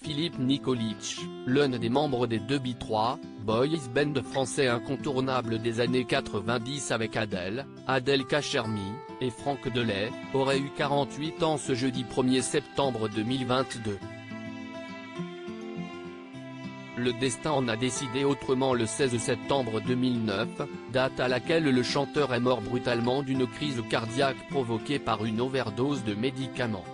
Philippe Nikolic, l'un des membres des 2B3, boys band français incontournable des années 90 avec Adel Kachermi et Franck Delay, aurait eu 48 ans ce jeudi 1er septembre 2022. Le destin en a décidé autrement le 16 septembre 2009, date à laquelle le chanteur est mort brutalement d'une crise cardiaque provoquée par une overdose de médicaments.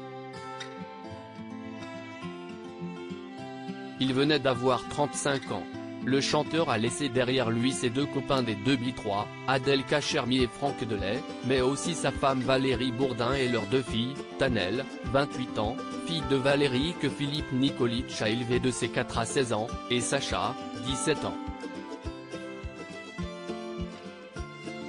Il venait d'avoir 35 ans. Le chanteur a laissé derrière lui ses deux copains des 2B3, Adel Kachermi et Franck Delay, mais aussi sa femme Valérie Bourdin et leurs deux filles, Tanel, 28 ans, fille de Valérie que Philippe Nikolic a élevée de ses 4 à 16 ans, et Sacha, 17 ans.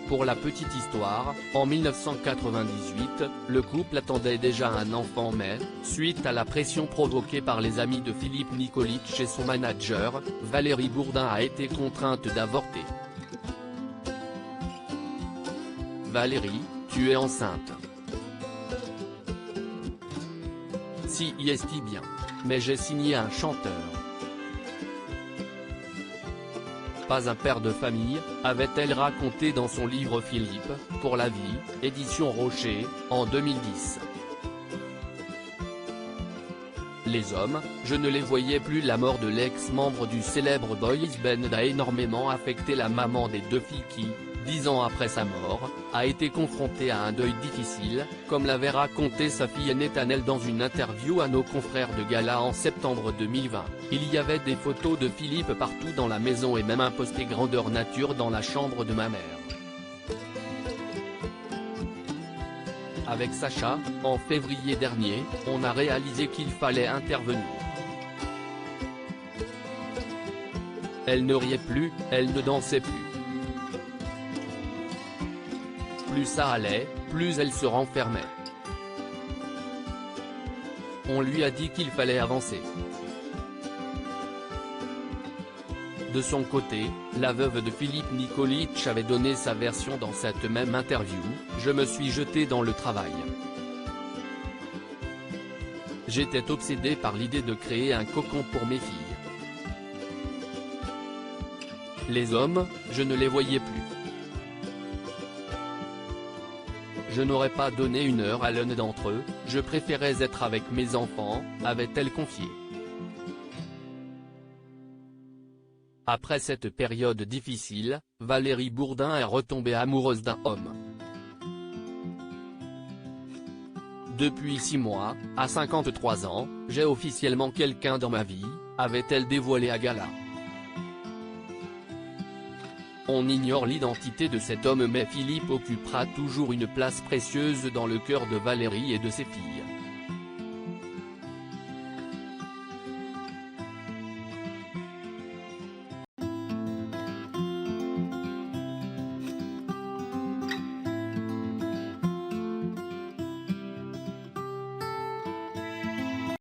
Pour la petite histoire, en 1998, le couple attendait déjà un enfant mais, suite à la pression provoquée par les amis de Philippe Nikolic et son manager, Valérie Bourdin a été contrainte d'avorter. Valérie, tu es enceinte. Si est bien. Mais j'ai signé un chanteur. Pas un père de famille, avait-elle raconté dans son livre Philippe, pour la vie, édition Rocher, en 2010. Les hommes, je ne les voyais plus. La mort de l'ex-membre du célèbre boys band a énormément affecté la maman des deux filles qui, 10 ans après sa mort, a été confrontée à un deuil difficile, comme l'avait raconté sa fille aînée Tanel dans une interview à nos confrères de Gala en septembre 2020. Il y avait des photos de Philippe partout dans la maison et même un poster grandeur nature dans la chambre de ma mère. Avec Sacha, en février dernier, on a réalisé qu'il fallait intervenir. Elle ne riait plus, elle ne dansait plus. Plus ça allait, plus elle se renfermait. On lui a dit qu'il fallait avancer. De son côté, la veuve de Philippe Nikolic avait donné sa version dans cette même interview: je me suis jetée dans le travail. J'étais obsédée par l'idée de créer un cocon pour mes filles. Les hommes, je ne les voyais plus. Je n'aurais pas donné une heure à l'un d'entre eux, je préférais être avec mes enfants, avait-elle confié. Après cette période difficile, Valérie Bourdin est retombée amoureuse d'un homme. Depuis 6 mois, à 53 ans, j'ai officiellement quelqu'un dans ma vie, avait-elle dévoilé à Gala. On ignore l'identité de cet homme mais Philippe occupera toujours une place précieuse dans le cœur de Valérie et de ses filles.